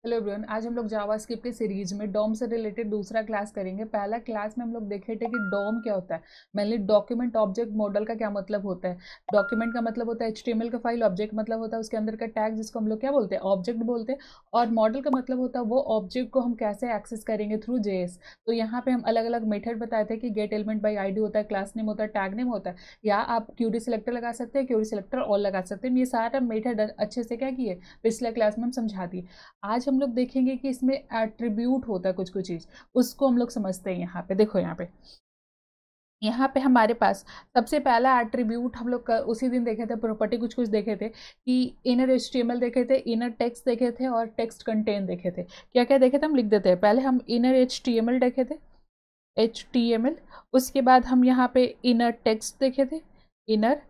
Hello everyone, आज हम लोग जावास्क्रिप्ट की सीरीज में डॉम से रिलेटेड दूसरा क्लास करेंगे। पहला क्लास में हम लोग देखे थे कि डॉम क्या होता है, मेनली डॉक्यूमेंट ऑब्जेक्ट मॉडल का क्या मतलब होता है। डॉक्यूमेंट का मतलब होता है एचटीएमएल का फाइल, ऑब्जेक्ट मतलब होता है उसके अंदर का टैग जिसको हम लोग क्या बोलते हैं, ऑब्जेक्ट बोलते हैं। और मॉडल का मतलब होता है वो ऑब्जेक्ट को हम कैसे एक्सेस करेंगे थ्रू जेएस। तो यहाँ पे हम अलग अलग मेथड बताए थे कि गेट एलिमेंट बाई आईडी होता है, क्लास नेम होता है, टैग नेम होता है, या आप क्यूरी सिलेक्टर लगा सकते हैं, क्यूरी सिलेक्टर ऑल लगा सकते हैं। ये सारा मेथड अच्छे से क्या किए पिछले क्लास में हम समझा दिए। आज हम लोग देखेंगे कि इसमें एट्रीब्यूट होता है कुछ कुछ चीज़, उसको हम लोग समझते हैं। यहाँ पे देखो, यहाँ पे हमारे पास सबसे पहला एट्रीब्यूट हम लोग उसी दिन देखे थे, प्रॉपर्टी कुछ कुछ देखे थे कि इनर एचटीएमएल देखे थे, इनर टेक्स्ट देखे थे और टेक्स्ट कंटेंट देखे थे। क्या क्या देखे थे हम लिख देते हैं। पहले हम इनर एचटीएमएल देखे थे, एचटीएमएल। उसके बाद हम यहाँ पे इनर टेक्स्ट देखे थे, इनर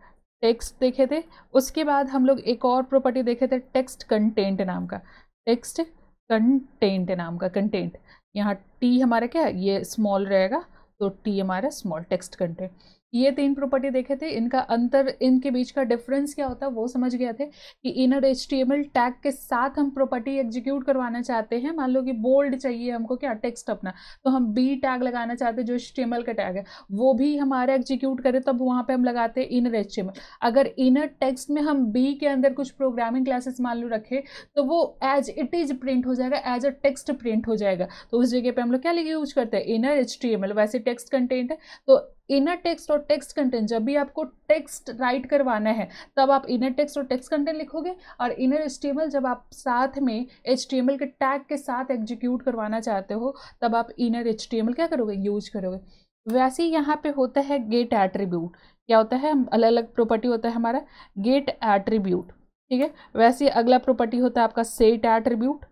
टेक्स्ट देखे थे। उसके बाद हम लोग एक और प्रॉपर्टी देखे थे, टेक्स्ट कंटेंट नाम का, टेक्स्ट कंटेंट नाम का, कंटेंट। यहाँ टी हमारा क्या है, ये स्मॉल रहेगा तो टी हमारा स्मॉल, टेक्स्ट कंटेंट। ये तीन प्रॉपर्टी देखे थे, इनका अंतर, इनके बीच का डिफरेंस क्या होता है वो समझ गए थे कि इनर एचटीएमएल टैग के साथ हम प्रॉपर्टी एग्जीक्यूट करवाना चाहते हैं। मान लो कि बोल्ड चाहिए हमको, क्या टेक्स्ट अपना, तो हम बी टैग लगाना चाहते हैं जो एचटीएमएल का टैग है, वो भी हमारा एग्जीक्यूट करे तब वहाँ पे हम लगाते हैं इनर एचटीएमएल। अगर इनर टेक्स्ट में हम बी के अंदर कुछ प्रोग्रामिंग क्लासेस मान लो रखे तो वो एज इट इज प्रिंट हो जाएगा, एज अ टेक्स्ट प्रिंट हो जाएगा। तो उस जगह पे हम लोग क्या लिखे यूज करते हैं, इनर एचटीएमएल। वैसे टेक्स्ट कंटेंट है तो इनर टेक्स्ट और टेक्स्ट कंटेंट, जब भी आपको टेक्स्ट राइट करवाना है तब आप इनर टेक्स्ट और टेक्स्ट कंटेंट लिखोगे, और इनर एचटीएमएल जब आप साथ में एचटीएमएल के टैग के साथ एग्जीक्यूट करवाना चाहते हो तब आप इनर एचटीएमएल क्या करोगे, यूज करोगे। वैसे ही यहाँ पे होता है गेट एट्रीब्यूट। क्या होता है, अलग अलग प्रॉपर्टी होता है हमारा गेट एट्रीब्यूट, ठीक है। वैसे अगला प्रॉपर्टी होता है आपका set attribute,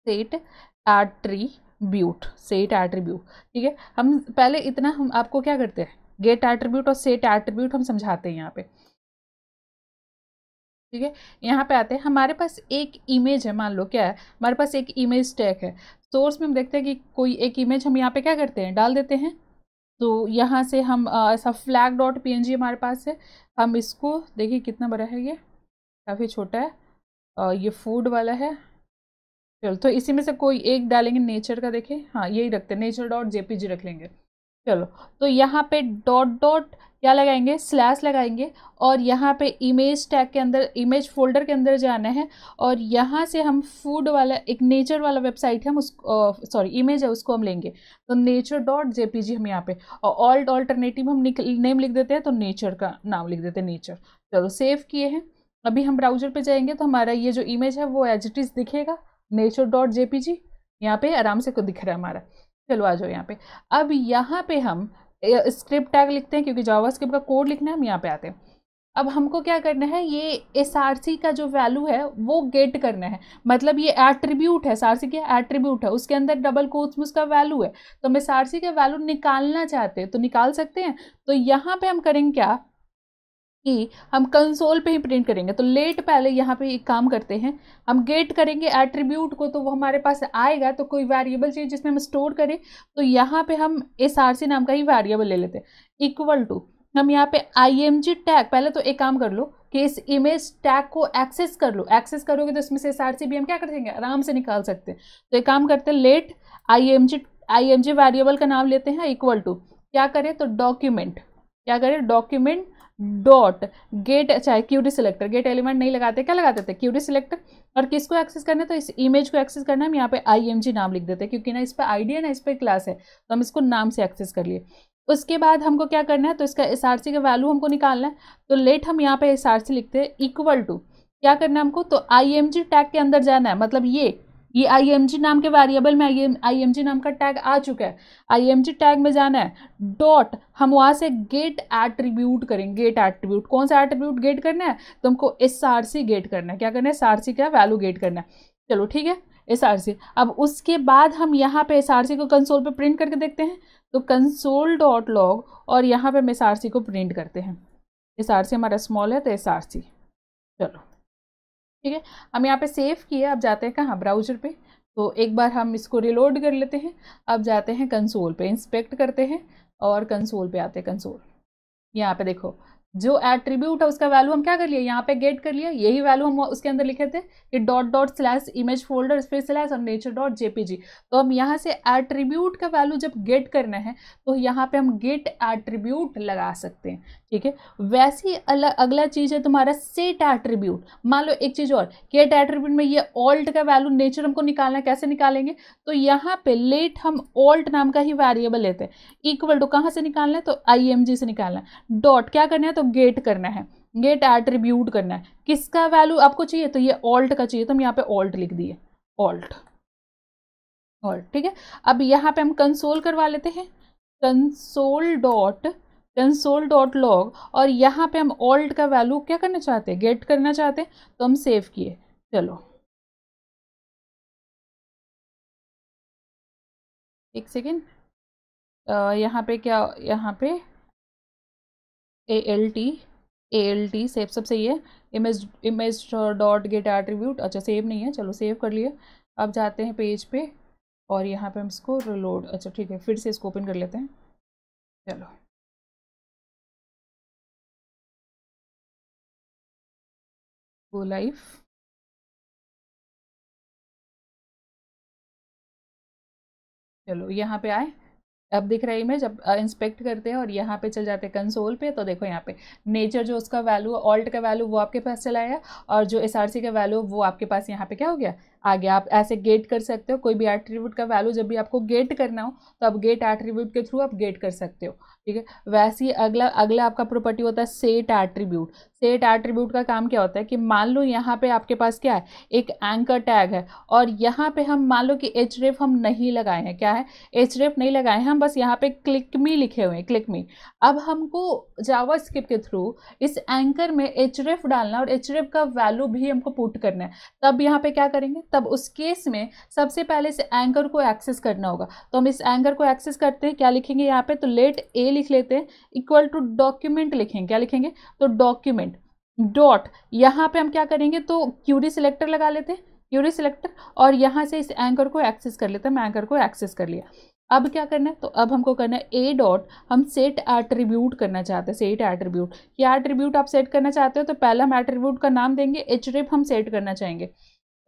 set attribute, set attribute, ठीक है। हम पहले इतना हम आपको क्या करते हैं, गेट एट्रीब्यूट और सेट एट्रीब्यूट हम समझाते हैं यहाँ पे, ठीक है। यहाँ पे आते हैं, हमारे पास एक इमेज है, मान लो क्या है, हमारे पास एक इमेज टैग है। सोर्स में हम देखते हैं कि कोई एक इमेज हम यहाँ पे क्या करते हैं, डाल देते हैं। तो यहाँ से हम ऐसा फ्लैग डॉट पीएनजी हमारे पास है, हम इसको देखिए कितना बड़ा है, ये काफ़ी छोटा है, ये फूड वाला है। चलो तो इसी में से कोई एक डालेंगे, नेचर का, देखें, हाँ यही रखते हैं, नेचर डॉट जेपीजी रख लेंगे। चलो तो यहाँ पे डॉट डॉट क्या लगाएंगे, स्लैश लगाएंगे, और यहाँ पे इमेज टैग के अंदर, इमेज फोल्डर के अंदर जाना है, और यहाँ से हम फूड वाला एक नेचर वाला वेबसाइट है, हम उस सॉरी इमेज है उसको हम लेंगे, तो नेचर डॉट जेपीजी हम यहाँ पे, और ऑल्ट ऑल्टरनेटिव हम नेम लिख देते हैं, तो नेचर का नाम लिख देते हैं, नेचर। चलो सेव किए हैं। अभी हम ब्राउजर पे जाएंगे तो हमारा ये जो इमेज है वो एज इट इज दिखेगा, नेचर डॉट जेपीजी यहाँ पे आराम से को दिख रहा है हमारा। चलो आ जाओ यहाँ पे। अब यहाँ पे हम स्क्रिप्ट टैग लिखते हैं क्योंकि जावास्क्रिप्ट का कोड लिखना है, हम यहाँ पे आते हैं। अब हमको क्या करना है, ये एसआरसी का जो वैल्यू है वो गेट करना है, मतलब ये एट्रीब्यूट है, एसआरसी का एट्रीब्यूट है, उसके अंदर डबल कोट्स में उसका वैल्यू है, तो हम एसआरसी का वैल्यू निकालना चाहते हैं तो निकाल सकते हैं। तो यहाँ पे हम करेंगे क्या कि हम कंसोल पे ही प्रिंट करेंगे। तो लेट पहले यहाँ पे एक काम करते हैं, हम गेट करेंगे एट्रीब्यूट को, तो वो हमारे पास आएगा, तो कोई वेरिएबल चाहिए जिसमें हम स्टोर करें, तो यहाँ पे हम एसआरसी नाम का ही वेरिएबल ले लेते हैं, इक्वल टू, हम यहाँ पे आईएमजी टैग, पहले तो एक काम कर लो कि इस इमेज टैग को एक्सेस कर लो, एक्सेस करोगे तो इसमें से एसआरसी भी हम क्या कर देंगे, आराम से निकाल सकते हैं। तो एक काम करते हैं, लेट आईएमजी वेरिएबल का नाम लेते हैं, इक्वल टू क्या करें, तो डॉक्यूमेंट, क्या करें, डॉक्यूमेंट डॉट गेट, चाहे क्यूरी सिलेक्टर, गेट एलिमेंट नहीं लगाते, क्या लगाते थे, क्यूरी सिलेक्टर। और किसको एक्सेस करना है, तो इस इमेज को एक्सेस करना है, हम यहाँ पे आईएमजी नाम लिख देते हैं क्योंकि ना इस पर आईडी है ना इस पर क्लास है, तो हम इसको नाम से एक्सेस कर लिए। उसके बाद हमको क्या करना है, तो इसका एसआरसी का वैल्यू हमको निकालना है, तो लेट हम यहाँ पे एसआरसी लिखते हैं, इक्वल टू क्या करना है हमको, तो आईएमजी टैग के अंदर जाना है, मतलब ये आईएमजी नाम के वेरिएबल में आईएमजी नाम का टैग आ चुका है, आईएमजी टैग में जाना है, डॉट हम वहां से गेट एट्रीब्यूट करेंगे। गेट एट्रीब्यूट, कौन सा एट्रीब्यूट गेट करना है, तो हमको एसआरसी गेट करना है, क्या करना है, एसआरसी का वैल्यू गेट करना है। चलो ठीक है, एसआरसी। अब उसके बाद हम यहाँ पे एसआरसी को कंसोल पे प्रिंट करके देखते हैं, तो कंसोल डॉट लॉग, और यहाँ पे हम एसआरसी को प्रिंट करते हैं, एसआरसी हमारा स्मॉल है तो एसआरसी। चलो ठीक है, हम यहाँ पे सेव किए। अब जाते हैं कहाँ, ब्राउजर पे, तो एक बार हम इसको रिलोड कर लेते हैं। अब जाते हैं कंसोल पे, इंस्पेक्ट करते हैं और कंसोल पे आते हैं। कंसोल यहाँ पे देखो, जो एट्रीब्यूट है उसका वैल्यू हम क्या कर लिए, यहाँ पे गेट कर लिया, यही वैल्यू हम उसके अंदर लिखे थे कि dot dot slash image folder फिर स्लैश और नेचर डॉट जेपीजी। तो हम यहाँ से एट्रीब्यूट का वैल्यू जब गेट करना है तो यहाँ पे हम गेट एट्रीब्यूट लगा सकते हैं, ठीक है। वैसे ही अगला चीज है तुम्हारा सेट एट्रीब्यूट। मान लो एक चीज और, गेट एट्रीब्यूट में ये ऑल्ट का वैल्यू नेचर हमको निकालना है, कैसे निकालेंगे, तो यहाँ पे लेट हम ऑल्ट नाम का ही वेरिएबल लेते हैं, इक्वल टू कहाँ से निकालना है, तो IMG से निकालना है, डॉट क्या करना है, तो गेट करना है, गेट एट्रीब्यूट करना है, किसका वैल्यू आपको चाहिए, तो ये ऑल्ट का चाहिए, तो हम यहाँ पे ऑल्ट लिख दिए, ऑल्ट ऑल्ट, ठीक है। अब यहाँ पे हम कंसोल करवा लेते हैं, कंसोल डॉट लॉग, और यहाँ पे हम ऑल्ट का वैल्यू क्या करना चाहते हैं, गेट करना चाहते हैं, तो हम सेव किए। चलो एक सेकेंड, यहाँ पे क्या, यहाँ पे ALT सेव सब सही है, इमेज डॉट गेट एट्रीब्यूट, अच्छा सेव नहीं है, चलो सेव कर लिए। अब जाते हैं पेज पे और यहाँ पे हम इसको रिलोड, अच्छा ठीक है, फिर से इसको ओपन कर लेते हैं। चलो गो लाइव, चलो यहाँ पे आए, अब दिख रहा है इमेज। अब इंस्पेक्ट करते हैं और यहाँ पे चल जाते हैं कंसोल पे, तो देखो यहाँ पे नेचर जो उसका वैल्यू, ऑल्ट का वैल्यू वो आपके पास चला आया, और जो SRC का वैल्यू वो आपके पास यहाँ पे क्या हो गया, आ गया। आप ऐसे गेट कर सकते हो, कोई भी एट्रीब्यूट का वैल्यू जब भी आपको गेट करना हो तो आप गेट एट्रीब्यूट के थ्रू आप गेट कर सकते हो, ठीक है। वैसे ही अगला अगला आपका प्रॉपर्टी होता है सेट एट्रीब्यूट। सेट एट्रीब्यूट का काम क्या होता है कि मान लो यहाँ पे आपके पास क्या है, एक एंकर टैग है, और यहाँ पे हम मान लो कि href हम नहीं लगाए हैं, क्या है, href नहीं लगाए हैं हम, बस यहाँ पे क्लिक मी लिखे हुए हैं, क्लिक मी। अब हमको जावास्क्रिप्ट के थ्रू इस एंकर में href डालना और href का वैल्यू भी हमको पुट करना है, तब यहाँ पे क्या करेंगे, तब उस केस में सबसे पहले इस एंकर को एक्सेस करना होगा। तो हम इस एंकर को एक्सेस करते हैं, क्या लिखेंगे यहाँ पे, तो लेट a लिख लेते हैं, इक्वल टू डॉक्यूमेंट लिखेंगे, क्या लिखेंगे, तो डॉक्यूमेंट डॉट, यहाँ पे हम क्या करेंगे, तो क्यूरी सिलेक्टर लगा लेते हैं, क्यूरी सिलेक्टर, और यहाँ से इस एंकर को एक्सेस कर लेते हैं। मैं एंकर को एक्सेस कर लिया। अब क्या करना है, तो अब हमको करना है ए डॉट, हम सेट एट्रीब्यूट करना चाहते हैं, सेट एट्रीब्यूट, क्या एट्रीब्यूट आप सेट करना चाहते हो, तो पहला हम एट्रीब्यूट का नाम देंगे, href हम सेट करना चाहेंगे,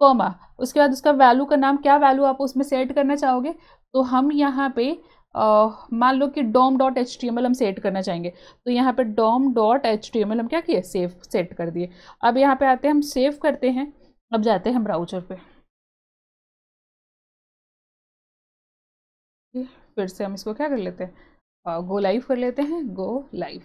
कॉमा, उसके बाद उसका वैल्यू का नाम, क्या वैल्यू आप उसमें सेट करना चाहोगे, तो हम यहाँ पे मान लो कि dom.html हम सेट करना चाहेंगे, तो यहाँ पे dom.html हम क्या किए, सेव सेट कर दिए। अब यहाँ पे आते हैं, हम सेव करते हैं, अब जाते हैं हम ब्राउजर पे, फिर से हम इसको क्या कर लेते हैं, गो लाइव कर लेते हैं, गो लाइव,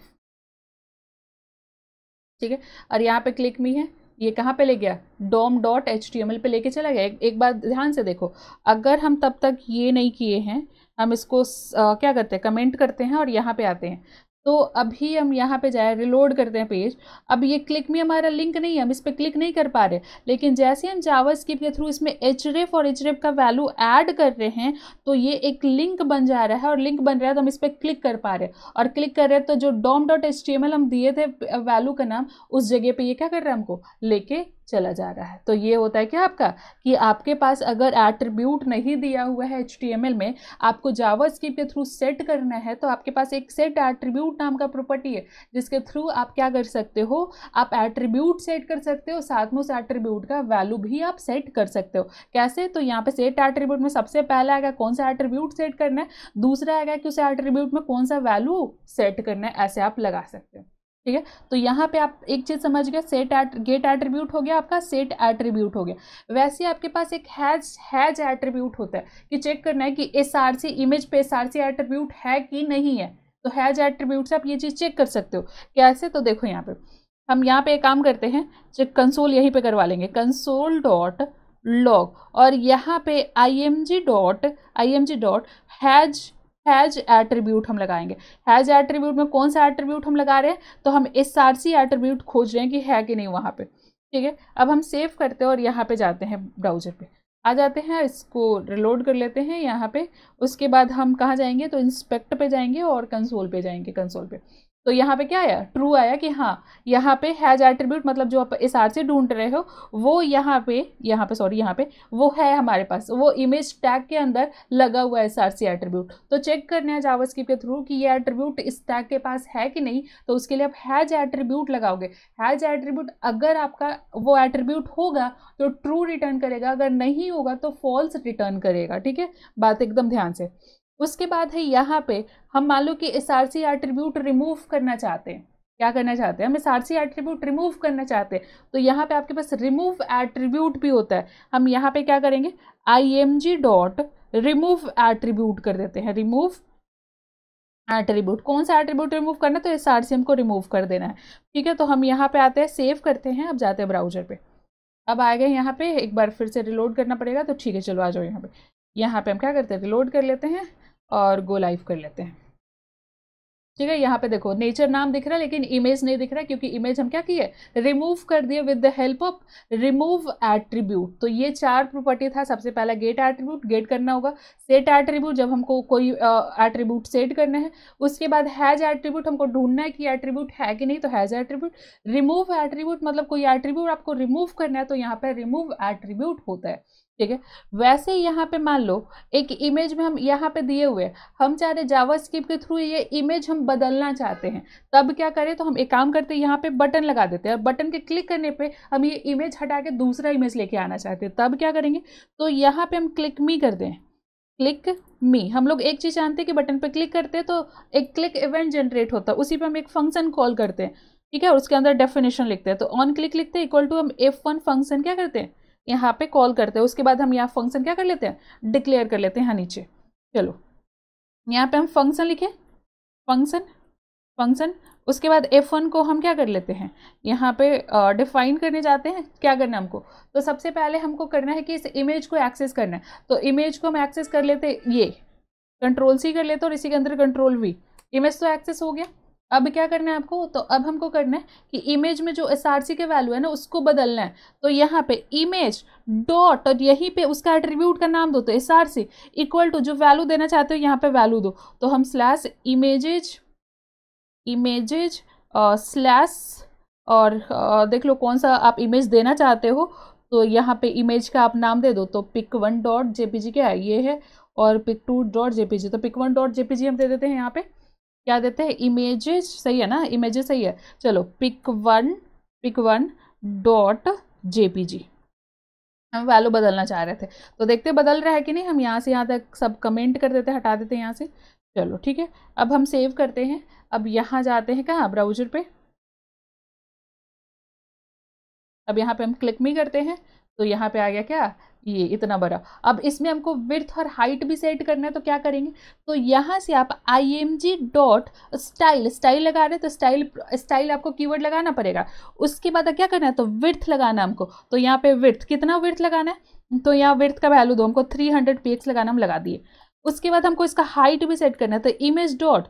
ठीक है। और यहाँ पे क्लिक मी है, ये कहाँ पे ले गया, dom.html पे लेके चला गया। एक बार ध्यान से देखो, अगर हम तब तक ये नहीं किए हैं, हम इसको क्या करते हैं, कमेंट करते हैं और यहाँ पे आते हैं, तो अभी हम यहाँ पे जाए, रिलोड करते हैं पेज। अब ये क्लिक में हमारा लिंक नहीं है, हम इस पर क्लिक नहीं कर पा रहे, लेकिन जैसे हम जावास्क्रिप्ट के थ्रू इसमें href और href का वैल्यू ऐड कर रहे हैं तो ये एक लिंक बन जा रहा है, और लिंक बन रहा है तो हम इस पर क्लिक कर पा रहे हैं, और क्लिक कर रहे हैं तो जो dom.html हम दिए थे वैल्यू का नाम, उस जगह पे ये क्या कर रहा है, हमको लेके चला जा रहा है। तो ये होता है क्या आपका, कि आपके पास अगर एट्रीब्यूट नहीं दिया हुआ है HTML में, आपको जावास्क्रिप्ट के थ्रू सेट करना है, तो आपके पास एक सेट एट्रीब्यूट नाम का प्रॉपर्टी है, जिसके थ्रू आप क्या कर सकते हो, आप एट्रीब्यूट सेट कर सकते हो, साथ में उस एट्रीब्यूट का वैल्यू भी आप सेट कर सकते हो। कैसे, तो यहाँ पे सेट एट्रीब्यूट में सबसे पहला आएगा कौन सा एट्रीब्यूट सेट करना है, दूसरा आएगा कि उस एट्रीब्यूट में कौन सा वैल्यू सेट करना है, ऐसे आप लगा सकते हो, ठीक है। तो यहाँ पे आप एक चीज समझ गए, गेट एट्रीब्यूट हो गया आपका, सेट एट्रीब्यूट हो गया। वैसे आपके पास एक हैज एट्रीब्यूट होता है कि चेक करना है कि SRC इमेज पे SRC एट्रीब्यूट है कि नहीं है, तो हैज एट्रीब्यूट से आप ये चीज चेक कर सकते हो। कैसे, तो देखो यहाँ पे हम यहाँ पे एक काम करते हैं, चेक कंसोल यहीं पे करवा लेंगे, कंसोल डॉट लॉग, और यहाँ पे img डॉट हैज एट्रीब्यूट हम लगाएंगे। हैज एट्रीब्यूट में कौन सा एट्रीब्यूट हम लगा रहे हैं, तो हम SRC एट्रीब्यूट खोज रहे हैं कि है कि नहीं वहाँ पे, ठीक है। अब हम सेव करते हैं और यहाँ पे जाते हैं, ब्राउजर पे आ जाते हैं, इसको रिलोड कर लेते हैं यहाँ पे। उसके बाद हम कहाँ जाएंगे, तो इंस्पेक्ट पे जाएंगे और कंसोल पे जाएंगे, कंसोल पे तो यहाँ पे क्या आया, ट्रू आया कि हाँ यहाँ पे हैज एट्रीब्यूट मतलब जो आप एस आर सी ढूंढ रहे हो वो यहाँ पे सॉरी यहाँ पे वो है हमारे पास, वो इमेज टैग के अंदर लगा हुआ है एस आर सी एट्रीब्यूट। तो चेक करना है जावास्क्रिप्ट के थ्रू कि ये एट्रीब्यूट इस टैग के पास है कि नहीं, तो उसके लिए आप हैज एट्रीब्यूट लगाओगे। हैज एट्रीब्यूट अगर आपका वो एट्रीब्यूट होगा तो ट्रू रिटर्न करेगा, अगर नहीं होगा तो फॉल्स रिटर्न करेगा। ठीक है, बात एकदम ध्यान से। उसके बाद है यहाँ पे हम मान लो कि S R C attribute remove करना चाहते हैं। क्या करना चाहते हैं, हम S R C attribute remove करना चाहते हैं, तो यहाँ पे आपके पास रिमूव एट्रीब्यूट भी होता है। हम यहाँ पे क्या करेंगे, img डॉट रिमूव एट्रीब्यूट कर देते हैं। रिमूव एट्रीब्यूट, कौन सा एट्रीब्यूट रिमूव करना है, तो एस आर सी हमको रिमूव कर देना है। ठीक है, तो हम यहाँ पे आते हैं, सेव करते हैं, अब जाते हैं ब्राउजर पे। अब आ गए यहाँ पे, एक बार फिर से रिलोड करना पड़ेगा, तो ठीक है चलो आ जाओ यहाँ पे। यहाँ पे हम क्या करते हैं, रिलोड कर लेते हैं और गो लाइव कर लेते हैं। ठीक है, यहाँ पे देखो नेचर नाम दिख रहा है लेकिन इमेज नहीं दिख रहा है, क्योंकि इमेज हम क्या किए, रिमूव कर दिए with the help of remove attribute. तो ये 4 प्रॉपर्टी था। सबसे पहला गेट एट्रीब्यूट, गेट करना होगा। सेट एट्रीब्यूट, जब हमको कोई एट्रीब्यूट सेट करना है। उसके बाद हैज एट्रीब्यूट, हमको ढूंढना है कि एट्रीब्यूट है कि नहीं, तो हैज एट्रीब्यूट। रिमूव एट्रीब्यूट मतलब कोई एट्रीब्यूट आपको रिमूव करना है, तो यहाँ पे रिमूव एट्रीब्यूट होता है। ठीक है, वैसे यहाँ पे मान लो एक इमेज में हम यहाँ पे दिए हुए हैं, हम चाह रहे जावास्क्रिप्ट के थ्रू ये इमेज हम बदलना चाहते हैं, तब क्या करें, तो हम एक काम करते हैं, यहाँ पे बटन लगा देते हैं और बटन के क्लिक करने पे हम ये इमेज हटा के दूसरा इमेज लेके आना चाहते हैं, तब क्या करेंगे, तो यहाँ पे हम क्लिक मी कर दें। क्लिक मी, हम लोग एक चीज़ जानते हैं कि बटन पे क्लिक करते हैं तो एक क्लिक इवेंट जनरेट होता है, उसी पे हम एक फंक्शन कॉल करते हैं। ठीक है, और उसके अंदर डेफिनेशन लिखते हैं, तो ऑन क्लिक लिखते हैं इक्वल टू हम F1 फंक्शन क्या करते हैं, यहाँ पे कॉल करते हैं। उसके बाद हम यहाँ फंक्शन क्या कर लेते हैं, डिक्लेयर कर लेते हैं यहाँ नीचे। चलो यहाँ पे हम फंक्शन लिखे, फंक्शन फंक्शन। उसके बाद F1 को हम क्या कर लेते हैं, यहाँ पे डिफाइन करने जाते हैं। क्या करना है हमको, तो सबसे पहले हमको करना है कि इस इमेज को एक्सेस करना है, तो इमेज को हम एक्सेस कर लेते हैं, ये कंट्रोल सी कर लेते हैं और इसी के अंदर कंट्रोल वी। इमेज तो एक्सेस हो गया। अब क्या करना है आपको, तो अब हमको करना है कि इमेज में जो एस आर सी के वैल्यू है ना उसको बदलना है। तो यहाँ पे इमेज डॉट और यहीं पे उसका एट्रीब्यूट का नाम दो, तो S R C equal to जो वैल्यू देना चाहते हो यहाँ पे वैल्यू दो। तो हम स्लैश इमेजेज स्लैश और देख लो कौन सा आप इमेज देना चाहते हो, तो यहाँ पे इमेज का आप नाम दे दो। तो pic1 डॉट जेपीजी क्या है, ये है, और pic2 डॉट जेपीजी, तो pic1 डॉट जेपीजी हम दे देते हैं। यहाँ पे क्या देते हैं, इमेजेस, सही है ना, इमेजेस सही है। चलो pic1 डॉट जेपीजी हम वैल्यू बदलना चाह रहे थे, तो देखते बदल रहा है कि नहीं। हम यहाँ से यहाँ तक सब कमेंट कर देते हैं, हटा देते हैं यहाँ से। चलो ठीक है, अब हम सेव करते हैं। अब यहाँ जाते हैं कहाँ, ब्राउजर पे। अब यहाँ पे हम क्लिक मी करते हैं, तो यहाँ पे आ गया क्या, ये इतना बड़ा। अब इसमें हमको विड्थ और हाइट भी सेट करना है, तो क्या करेंगे, तो यहाँ से आप img डॉट स्टाइल, स्टाइल लगा रहे हैं तो स्टाइल आपको कीवर्ड लगाना पड़ेगा। उसके बाद क्या करना है, तो विड्थ लगाना हमको। तो यहाँ पे विड्थ, कितना विड्थ लगाना है, तो यहाँ विड्थ का वैल्यू दो हमको 300 px लगाना, हम लगा दिए। उसके बाद हमको इसका हाइट भी सेट करना है, तो इमेज डॉट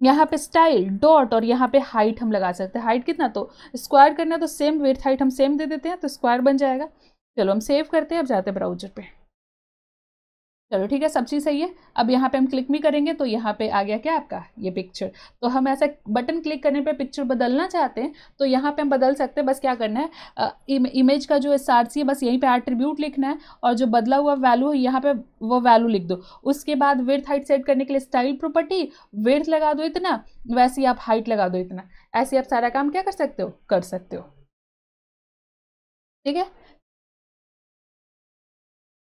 यहाँ पे स्टाइल डॉट और यहाँ पे हाइट हम लगा सकते हैं। हाइट कितना, तो स्क्वायर करना है, तो सेम विड्थ हाइट हम सेम दे देते हैं, तो स्क्वायर बन जाएगा। चलो हम सेव करते हैं, अब जाते हैं ब्राउजर पे। चलो ठीक है, सब चीज़ सही है। अब यहाँ पे हम क्लिक भी करेंगे, तो यहाँ पे आ गया क्या आपका, ये पिक्चर। तो हम ऐसा बटन क्लिक करने पे पिक्चर बदलना चाहते हैं, तो यहाँ पे हम बदल सकते हैं। बस क्या करना है, इमेज का जो एसआरसी है बस यहीं पे एट्रीब्यूट लिखना है, और जो बदला हुआ वैल्यू है यहाँ पे वो वैल्यू लिख दो। उसके बाद विड्थ हाइट सेट करने के लिए स्टाइल प्रॉपर्टी, विड्थ लगा दो इतना, वैसे ही आप हाइट लगा दो इतना। ऐसे आप सारा काम क्या कर सकते हो, कर सकते हो। ठीक है,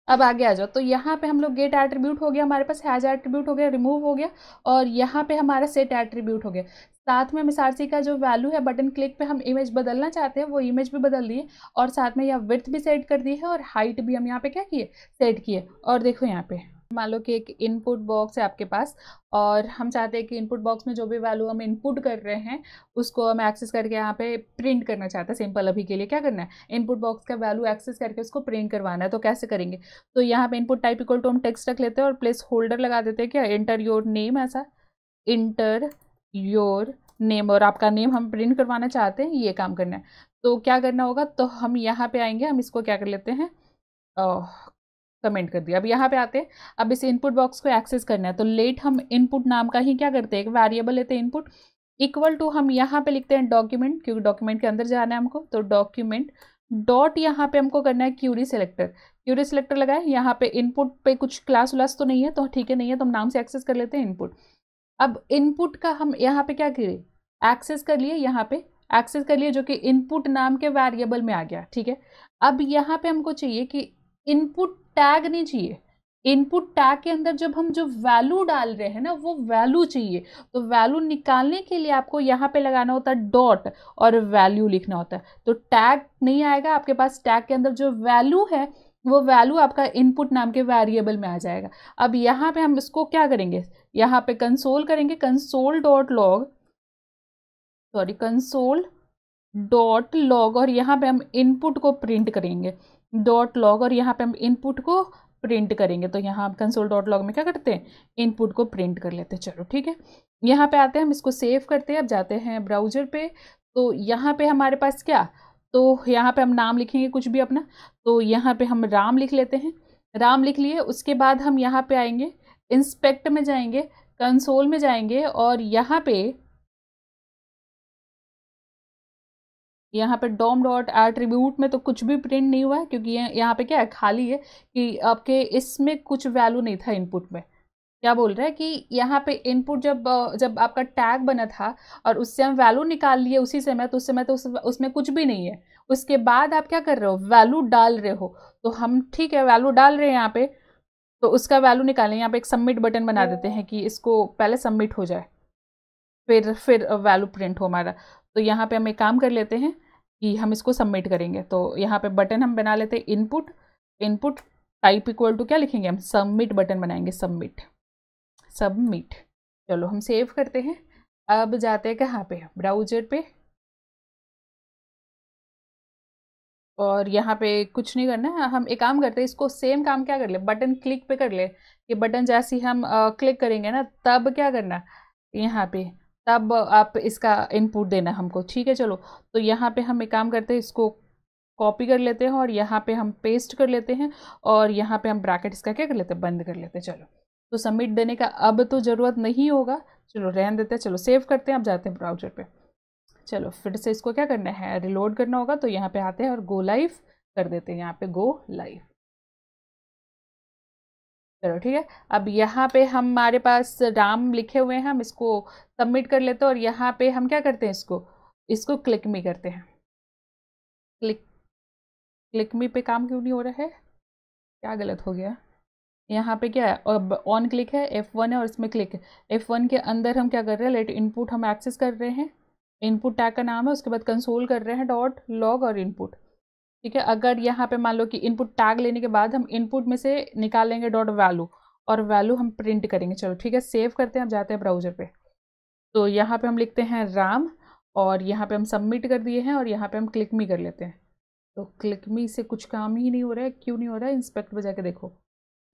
अब आगे आ जाओ। तो यहाँ पे हम लोग गेट एट्रीब्यूट हो गया हमारे पास, हैज एट्रीब्यूट हो गया, रिमूव हो गया, और यहाँ पे हमारा सेट एट्रीब्यूट हो गया। साथ में एसआरसी का जो वैल्यू है, बटन क्लिक पे हम इमेज बदलना चाहते हैं, वो इमेज भी बदल दिए, और साथ में यहाँ विड्थ भी सेट कर दी है, और हाइट भी हम यहाँ पे क्या किए, सेट किए। और देखो यहाँ पे मान लो कि एक इनपुट बॉक्स है आपके पास, और हम चाहते हैं कि इनपुट बॉक्स में जो भी वैल्यू हम इनपुट कर रहे हैं उसको हम एक्सेस करके यहाँ पे प्रिंट करना चाहते हैं। सिंपल अभी के लिए क्या करना है, इनपुट बॉक्स का वैल्यू एक्सेस करके उसको प्रिंट करवाना है। तो कैसे करेंगे, तो यहाँ पे इनपुट टाइप इक्वल टू हम टेक्स्ट रख लेते हैं और प्लेस होल्डर लगा देते हैं, क्या इंटर योर नेम, ऐसा इंटर योर नेम, और आपका नेम हम प्रिंट करवाना चाहते हैं, ये काम करना है। तो क्या करना होगा, तो हम यहाँ पे आएंगे, हम इसको क्या कर लेते हैं, कमेंट कर दिया। अब यहाँ पे आते हैं, अब इस इनपुट बॉक्स को एक्सेस करना है, तो लेट हम इनपुट नाम का ही क्या करते हैं, एक वेरिएबल लेते हैं इनपुट। इक्वल टू हम यहाँ पे लिखते हैं डॉक्यूमेंट, क्योंकि डॉक्यूमेंट के अंदर जाना है हमको, तो डॉक्यूमेंट डॉट यहाँ पे हमको करना है क्यूरी सेलेक्टर। क्यूरी सेलेक्टर लगाए, यहाँ पे इनपुट पे कुछ क्लास व्लास तो नहीं है, तो ठीक है नहीं है तो हम नाम से एक्सेस कर लेते हैं इनपुट। अब इनपुट का हम यहाँ पे क्या करें, एक्सेस कर लिए, यहाँ पे एक्सेस कर लिए, जो कि इनपुट नाम के वेरिएबल में आ गया, ठीक है। अब यहाँ पे हमको चाहिए कि इनपुट टैग नहीं चाहिए, इनपुट टैग के अंदर जब हम जो वैल्यू डाल रहे हैं ना वो वैल्यू चाहिए। तो वैल्यू निकालने के लिए आपको यहाँ पे लगाना होता है डॉट और वैल्यू लिखना होता है। तो टैग नहीं आएगा आपके पास, टैग के अंदर जो वैल्यू है वो वैल्यू आपका इनपुट नाम के वेरिएबल में आ जाएगा। अब यहाँ पे हम इसको क्या करेंगे, यहाँ पे कंसोल करेंगे, console dot log, sorry console dot log, और यहाँ पे हम इनपुट को प्रिंट करेंगे डॉट लॉग, और यहाँ पे हम इनपुट को प्रिंट करेंगे। तो यहाँ हम कंसोल डॉट लॉग में क्या करते हैं, इनपुट को प्रिंट कर लेते हैं। चलो ठीक है, यहाँ पे आते हैं, हम इसको सेव करते हैं। अब जाते हैं ब्राउजर पे, तो यहाँ पे हमारे पास क्या, तो यहाँ पे हम नाम लिखेंगे कुछ भी अपना, तो यहाँ पे हम राम लिख लेते हैं। राम लिख लिए, उसके बाद हम यहाँ पे आएंगे, इंस्पेक्ट में जाएंगे, कंसोल में जाएंगे, और यहाँ पे डॉम डॉट एट्रीब्यूट में तो कुछ भी प्रिंट नहीं हुआ है, क्योंकि यहाँ पे क्या है, खाली है कि आपके इसमें कुछ वैल्यू नहीं था इनपुट में। क्या बोल रहा है कि यहाँ पे इनपुट जब आपका टैग बना था और उससे हम वैल्यू निकाल लिए उसी समय, तो उस समय तो उसमें कुछ भी नहीं है। उसके बाद आप क्या कर रहे हो, वैल्यू डाल रहे हो। तो हम ठीक है वैल्यू डाल रहे हैं यहाँ पे, तो उसका वैल्यू निकालें। यहाँ पे एक सबमिट बटन बना देते हैं कि इसको पहले सबमिट हो जाए, फिर वैल्यू प्रिंट हो हमारा। तो यहाँ पे हम एक काम कर लेते हैं कि हम इसको सबमिट करेंगे। तो यहाँ पे बटन हम बना लेते हैं input, input type equal to क्या लिखेंगे हम, सबमिट बटन बनाएंगे, सबमिट, सबमिट। चलो हम सेव करते हैं। अब जाते हैं कहाँ पे, ब्राउजर पे, और यहाँ पे कुछ नहीं करना है, हम एक काम करते हैं, इसको सेम काम क्या कर ले, बटन क्लिक पे कर ले। ये बटन जैसे ही हम क्लिक करेंगे ना, तब क्या करना, यहाँ पे तब आप इसका इनपुट देना हमको, ठीक है। चलो तो यहाँ पे हम एक काम करते हैं, इसको कॉपी कर लेते हैं और यहाँ पे हम पेस्ट कर लेते हैं, और यहाँ पे हम ब्रैकेट इसका क्या कर लेते हैं, बंद कर लेते हैं। चलो तो सबमिट देने का अब तो ज़रूरत नहीं होगा, चलो रहने देते हैं। चलो सेव करते हैं, अब जाते हैं ब्राउजर पे। चलो फिर से इसको क्या करना है, रिलोड करना होगा, तो यहाँ पे आते हैं और गो लाइव कर देते हैं, यहाँ पे गो लाइव। चलो ठीक है, अब यहाँ पे हमारे पास राम लिखे हुए हैं, हम इसको सबमिट कर लेते हैं, और यहाँ पे हम क्या करते हैं, इसको क्लिक मी करते हैं। क्लिक मी पे काम क्यों नहीं हो रहा है, क्या गलत हो गया। यहाँ पे क्या है, अब ऑन क्लिक है, F1 है और इसमें क्लिक है। F1 के अंदर हम क्या कर रहे हैं, लेट इनपुट हम एक्सेस कर रहे हैं, इनपुट टैग का नाम है, उसके बाद कंसोल कर रहे हैं डॉट लॉग और इनपुट, ठीक है। अगर यहाँ पे मान लो कि इनपुट टैग लेने के बाद हम इनपुट में से निकालेंगे डॉट वैल्यू, और वैल्यू हम प्रिंट करेंगे। चलो ठीक है, सेव करते हैं, अब जाते हैं ब्राउजर पे। तो यहाँ पे हम लिखते हैं राम, और यहाँ पे हम सबमिट कर दिए हैं, और यहाँ पे हम क्लिक मी कर लेते हैं। तो क्लिक मी से कुछ काम ही नहीं हो रहा है, क्यों नहीं हो रहा है, इंस्पेक्ट पे जाके देखो,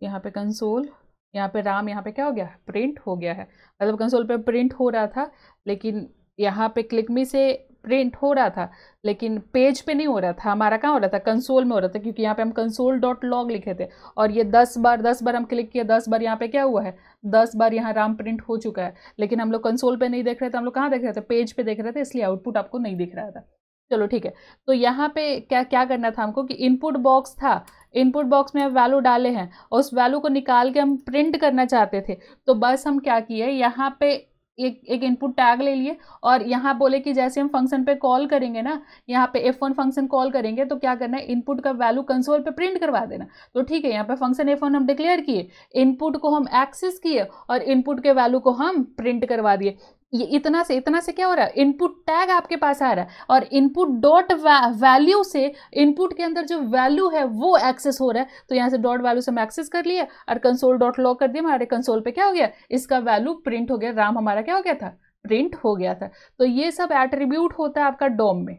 यहाँ पे कंसोल, यहाँ पे राम, यहाँ पे क्या हो गया, प्रिंट हो गया है। मतलब कंसोल पे प्रिंट हो रहा था, लेकिन यहाँ पे क्लिक मी से प्रिंट हो रहा था, लेकिन पेज पे नहीं हो रहा था, हमारा कहाँ हो रहा था, कंसोल में हो रहा था, क्योंकि यहाँ पे हम कंसोल डॉट लॉग लिखे थे, और ये 10 बार हम क्लिक किए, 10 बार यहाँ पे क्या हुआ है, 10 बार यहाँ राम प्रिंट हो चुका है। लेकिन हम लोग कंसोल पे नहीं देख रहे थे, हम लोग कहाँ देख रहे थे, पेज पे देख रहे थे, इसलिए आउटपुट आपको नहीं दिख रहा था। चलो ठीक है, तो यहाँ पे क्या क्या करना था हमको, कि इनपुट बॉक्स था, इनपुट बॉक्स में वैल्यू डाले हैं, और उस वैल्यू को निकाल के हम प्रिंट करना चाहते थे। तो बस हम क्या किए, यहाँ पे एक इनपुट टैग ले लिए, और यहाँ बोले कि जैसे हम फंक्शन पे कॉल करेंगे ना, यहाँ पे F1 फंक्शन कॉल करेंगे, तो क्या करना है, इनपुट का वैल्यू कंसोल पे प्रिंट करवा देना। तो ठीक है, यहाँ पे फंक्शन F1 हम डिक्लेयर किए, इनपुट को हम एक्सेस किए, और इनपुट के वैल्यू को हम प्रिंट करवा दिए। ये इतना से क्या हो रहा है, इनपुट टैग आपके पास आ रहा है, और इनपुट डॉट वैल्यू से इनपुट के अंदर जो वैल्यू है वो एक्सेस हो रहा है। तो यहाँ से डॉट वैल्यू से हम एक्सेस कर लिए, और कंसोल डॉट लॉग कर दिया, हमारे कंसोल पे क्या हो गया, इसका वैल्यू प्रिंट हो गया, राम हमारा क्या हो गया था, प्रिंट हो गया था। तो ये सब एट्रीब्यूट होता है आपका डॉम में,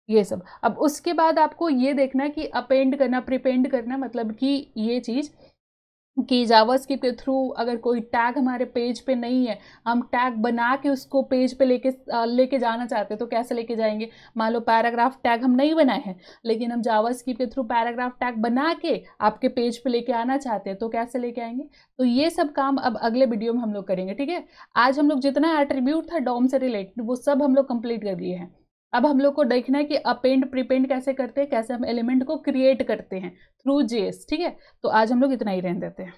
ये सब। अब उसके बाद आपको ये देखना है कि अपेंड करना, प्रीपेंड करना, मतलब कि ये चीज़ कि जावास्क्रिप्ट के थ्रू अगर कोई टैग हमारे पेज पे नहीं है, हम टैग बना के उसको पेज पे लेके जाना चाहते हैं, तो कैसे लेके जाएंगे। मान लो पैराग्राफ टैग हम नहीं बनाए हैं, लेकिन हम जावास्क्रिप्ट के थ्रू पैराग्राफ टैग बना के आपके पेज पे लेके आना चाहते हैं, तो कैसे लेके आएंगे। तो ये सब काम अब अगले वीडियो में हम लोग करेंगे, ठीक है। आज हम लोग जितना एट्रीब्यूट था डॉम से रिलेटेड वो सब हम लोग कंप्लीट कर लिए हैं। अब हम लोग को देखना है कि अपेंड प्रीपेंड कैसे करते हैं, कैसे हम एलिमेंट को क्रिएट करते हैं थ्रू जेएस, ठीक है। तो आज हम लोग इतना ही रहने देते हैं।